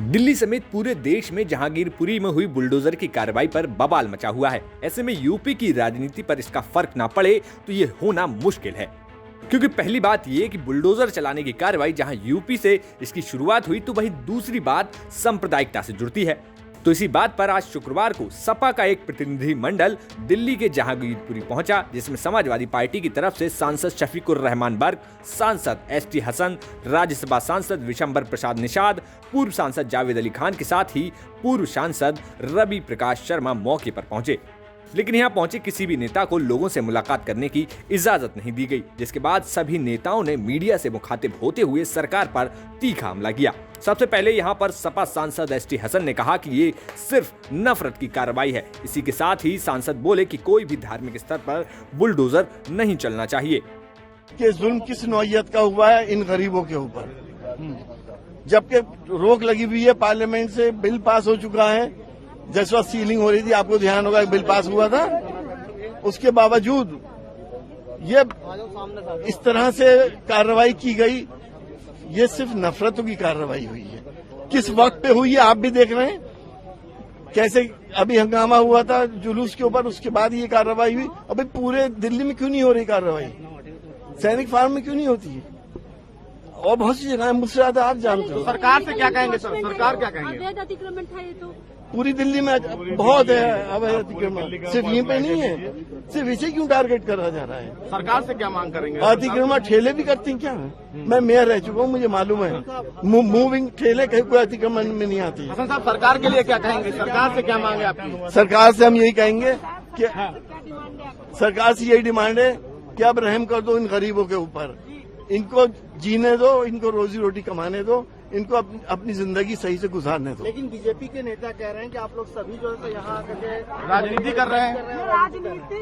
दिल्ली समेत पूरे देश में जहांगीरपुरी में हुई बुलडोजर की कार्रवाई पर बवाल मचा हुआ है। ऐसे में यूपी की राजनीति पर इसका फर्क ना पड़े तो ये होना मुश्किल है, क्योंकि पहली बात ये कि बुलडोजर चलाने की कार्रवाई जहां यूपी से इसकी शुरुआत हुई, तो वहीं दूसरी बात सांप्रदायिकता से जुड़ती है। तो इसी बात पर आज शुक्रवार को सपा का एक प्रतिनिधि मंडल दिल्ली के जहांगीरपुरी पहुंचा, जिसमें समाजवादी पार्टी की तरफ से सांसद शफीकुर रहमान बर्क, सांसद एसटी हसन, राज्यसभा सांसद विशंबर प्रसाद निषाद, पूर्व सांसद जावेद अली खान के साथ ही पूर्व सांसद रवि प्रकाश शर्मा मौके पर पहुंचे। लेकिन यहां पहुंचे किसी भी नेता को लोगों से मुलाकात करने की इजाजत नहीं दी गई, जिसके बाद सभी नेताओं ने मीडिया से मुखातिब होते हुए सरकार पर तीखा हमला किया। सबसे पहले यहां पर सपा सांसद एसटी हसन ने कहा कि ये सिर्फ नफरत की कार्रवाई है। इसी के साथ ही सांसद बोले कि कोई भी धार्मिक स्तर पर बुलडोजर नहीं चलना चाहिए। कि जुल्म किस नौइयत का हुआ है इन गरीबों के ऊपर, जबकि रोक लगी हुई है, पार्लियामेंट से बिल पास हो चुका है। जिस वक्त सीलिंग हो रही थी, आपको ध्यान होगा बिल पास हुआ था, उसके बावजूद ये इस तरह से कार्रवाई की गई। ये सिर्फ नफरतों की कार्रवाई हुई है। किस वक्त पे हुई है आप भी देख रहे हैं, कैसे अभी हंगामा हुआ था जुलूस के ऊपर, उसके बाद ये कार्रवाई हुई। अभी पूरे दिल्ली में क्यों नहीं हो रही कार्रवाई? सैनिक फार्म में क्यों नहीं होती है? और बहुत सी जगह मुझसे ज्यादा आप जानते हो। सरकार से क्या कहेंगे सर? सरकार क्या कहेंगे? अवैध अतिक्रमण था ये तो पूरी दिल्ली में बहुत है अवैध अतिक्रमण, सिर्फ यहीं पे नहीं है। सिर्फ इसे क्यों टारगेट करा जा रहा है? सरकार से क्या मांग करेंगे? अतिक्रमण ठेले भी करते हैं क्या? मैं मेयर रह चुका हूँ, मुझे मालूम है। मूविंग ठेले कहीं कोई अतिक्रमण में नहीं आती। हसन साहब, सरकार के लिए क्या कहेंगे? सरकार से क्या मांगे आपकी? सरकार से हम यही कहेंगे कि सरकार से यही डिमांड है कि अब रहम कर दो इन गरीबों के ऊपर, इनको जीने दो, इनको रोजी रोटी कमाने दो, इनको अपनी जिंदगी सही से गुजारने दो। लेकिन बीजेपी के नेता कह रहे हैं कि आप लोग सभी जो है यहाँ आकर राजनीति कर रहे हैं। राजनीति,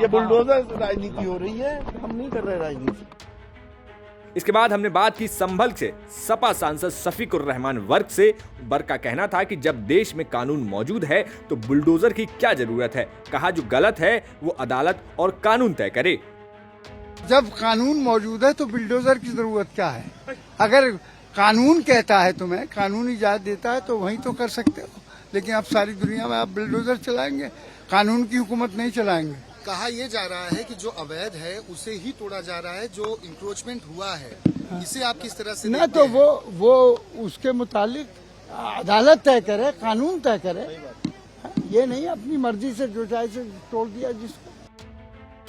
ये बुलडोजर राजनीति हो रही है, हम नहीं कर रहे राजनीति। इसके बाद हमने बात की संभल से सपा सांसद शफीकुर रहमान वर्क से। वर्क का कहना था कि जब देश में कानून मौजूद है तो बुलडोजर की क्या जरूरत है। कहा जो गलत है वो अदालत और कानून तय करे। जब कानून मौजूद है तो बुलडोजर की जरूरत क्या है? अगर कानून कहता है, तुम्हें कानून इजाजत देता है तो वहीं तो कर सकते हो। लेकिन अब सारी दुनिया में आप बुलडोजर चलाएंगे, कानून की हुकूमत नहीं चलाएंगे। कहा यह जा रहा है कि जो अवैध है उसे ही तोड़ा जा रहा है, जो इंक्रोचमेंट हुआ है इसे आप किस तरह से? ना तो वो उसके मुतालिक अदालत तय करे, कानून तय करे। ये नहीं अपनी मर्जी से जो चाहे से तोड़ दिया जिसको।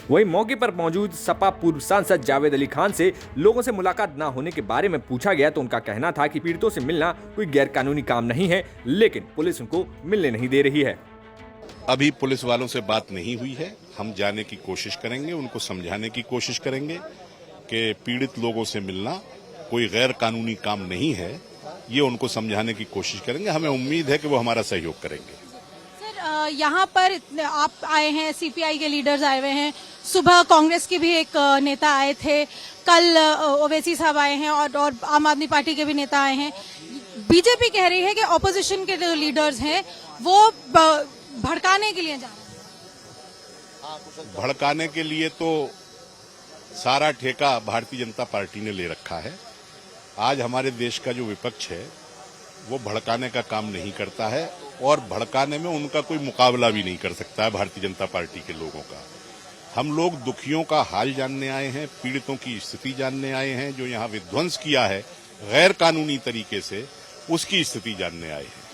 वहीं मौके पर मौजूद सपा पूर्व सांसद जावेद अली खान से लोगों से मुलाकात न होने के बारे में पूछा गया तो उनका कहना था कि पीड़ितों से मिलना कोई गैर कानूनी काम नहीं है, लेकिन पुलिस उनको मिलने नहीं दे रही है। अभी पुलिस वालों से बात नहीं हुई है। हम जाने की कोशिश करेंगे, उनको समझाने की कोशिश करेंगे कि पीड़ित लोगों से मिलना कोई गैर कानूनी काम नहीं है। ये उनको समझाने की कोशिश करेंगे। हमें उम्मीद है कि वो हमारा सहयोग करेंगे। यहाँ पर आप आए हैं, सीपीआई के लीडर्स आए हुए हैं, सुबह कांग्रेस के भी एक नेता आए थे, कल ओवैसी साहब आए हैं और आम आदमी पार्टी के भी नेता आए हैं। बीजेपी कह रही है कि ऑपोजिशन के जो लीडर्स हैं वो भड़काने के लिए जा रहे हैं। भड़काने के लिए तो सारा ठेका भारतीय जनता पार्टी ने ले रखा है। आज हमारे देश का जो विपक्ष है वो भड़काने का काम नहीं करता है, और भड़काने में उनका कोई मुकाबला भी नहीं कर सकता है भारतीय जनता पार्टी के लोगों का। हम लोग दुखियों का हाल जानने आए हैं, पीड़ितों की स्थिति जानने आए हैं। जो यहाँ विध्वंस किया है गैर कानूनी तरीके से, उसकी स्थिति जानने आए हैं।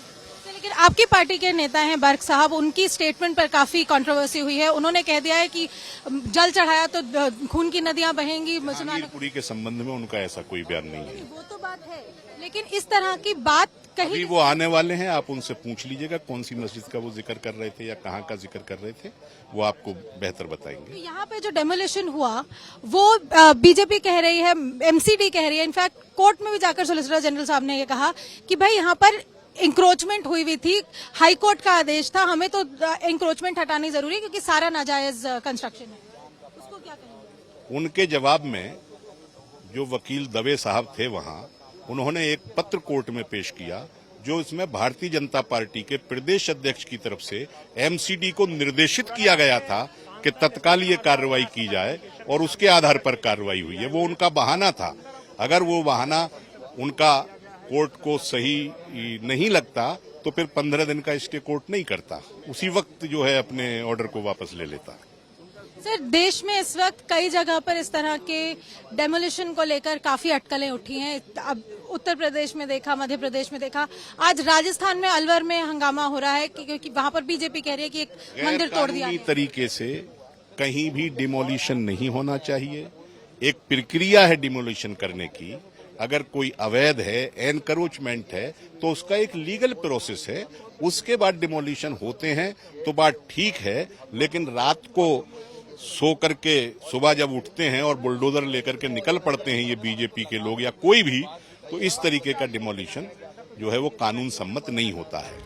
लेकिन आपकी पार्टी के नेता हैं बर्क साहब, उनकी स्टेटमेंट पर काफी कंट्रोवर्सी हुई है। उन्होंने कह दिया है कि जल चढ़ाया तो खून की नदियां बहेंगी। जहांगीरपुरी के संबंध में उनका ऐसा कोई बयान नहीं है। वो तो बात है, लेकिन इस तरह की बात कहीं अभी वो आने वाले हैं, आप उनसे पूछ लीजिएगा कौन सी मस्जिद का वो जिक्र कर रहे थे या कहाँ का जिक्र कर रहे थे, वो आपको बेहतर बताएंगे। यहाँ पे जो डेमोलिशन हुआ वो बीजेपी कह रही है, एमसीडी कह रही है, इनफैक्ट कोर्ट में भी जाकर सोलिसिटर जनरल साहब ने ये कहा कि भाई यहाँ पर इंक्रोचमेंट हुई थी, हाई कोर्ट का आदेश था, हमें तो इंक्रोचमेंट हटानी जरूरी है क्योंकि सारा नाजायज कंस्ट्रक्शन है। उसको क्या कहेंगे? उनके जवाब में जो वकील दवे साहब थे वहां, उन्होंने एक पत्र कोर्ट में पेश किया जो इसमें भारतीय जनता पार्टी के प्रदेश अध्यक्ष की तरफ से एमसीडी को निर्देशित किया गया था कि तत्काल ये कार्रवाई की जाए, और उसके आधार पर कार्रवाई हुई है। वो उनका बहाना था। अगर वो बहाना उनका कोर्ट को सही नहीं लगता तो फिर 15 दिन का स्टे कोर्ट नहीं करता, उसी वक्त जो है अपने ऑर्डर को वापस ले लेता। सर, देश में इस वक्त कई जगह पर इस तरह के डेमोलिशन को लेकर काफी अटकलें उठी हैं। अब उत्तर प्रदेश में देखा, मध्य प्रदेश में देखा, आज राजस्थान में अलवर में हंगामा हो रहा है क्योंकि वहां पर बीजेपी कह रही है कि एक मंदिर तोड़ दिया गैरकानूनी तरीके से कहीं भी डिमोलिशन नहीं होना चाहिए। एक प्रक्रिया है डिमोलिशन करने की। अगर कोई अवैध है, एनक्रोचमेंट है, तो उसका एक लीगल प्रोसेस है, उसके बाद डिमोलिशन होते हैं तो बात ठीक है। लेकिन रात को सो करके सुबह जब उठते हैं और बुलडोजर लेकर के निकल पड़ते हैं ये बीजेपी के लोग या कोई भी, तो इस तरीके का डिमोलिशन जो है वो कानून सम्मत नहीं होता है।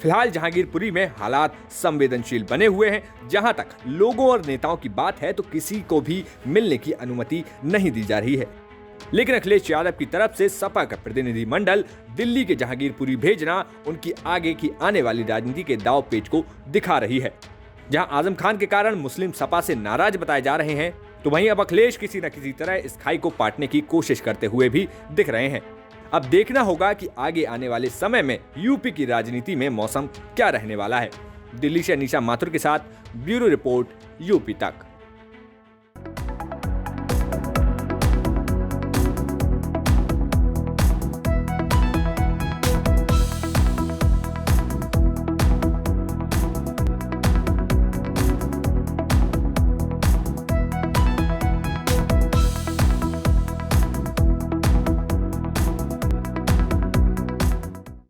फिलहाल जहांगीरपुरी में हालात संवेदनशील बने हुए हैं। जहां तक लोगों और नेताओं की बात है तो किसी को भी मिलने की अनुमति नहीं दी जा रही है। लेकिन अखिलेश यादव की तरफ से सपा का प्रतिनिधिमंडल दिल्ली के जहांगीरपुरी भेजना उनकी आगे की आने वाली राजनीति के दांव पेच को दिखा रही है। जहां आजम खान के कारण मुस्लिम सपा से नाराज बताए जा रहे हैं, तो वहीं अब अखिलेश किसी न किसी तरह इस खाई को पाटने की कोशिश करते हुए भी दिख रहे हैं। अब देखना होगा कि आगे आने वाले समय में यूपी की राजनीति में मौसम क्या रहने वाला है। दिल्ली से अनीशा माथुर के साथ ब्यूरो रिपोर्ट, यूपी तक।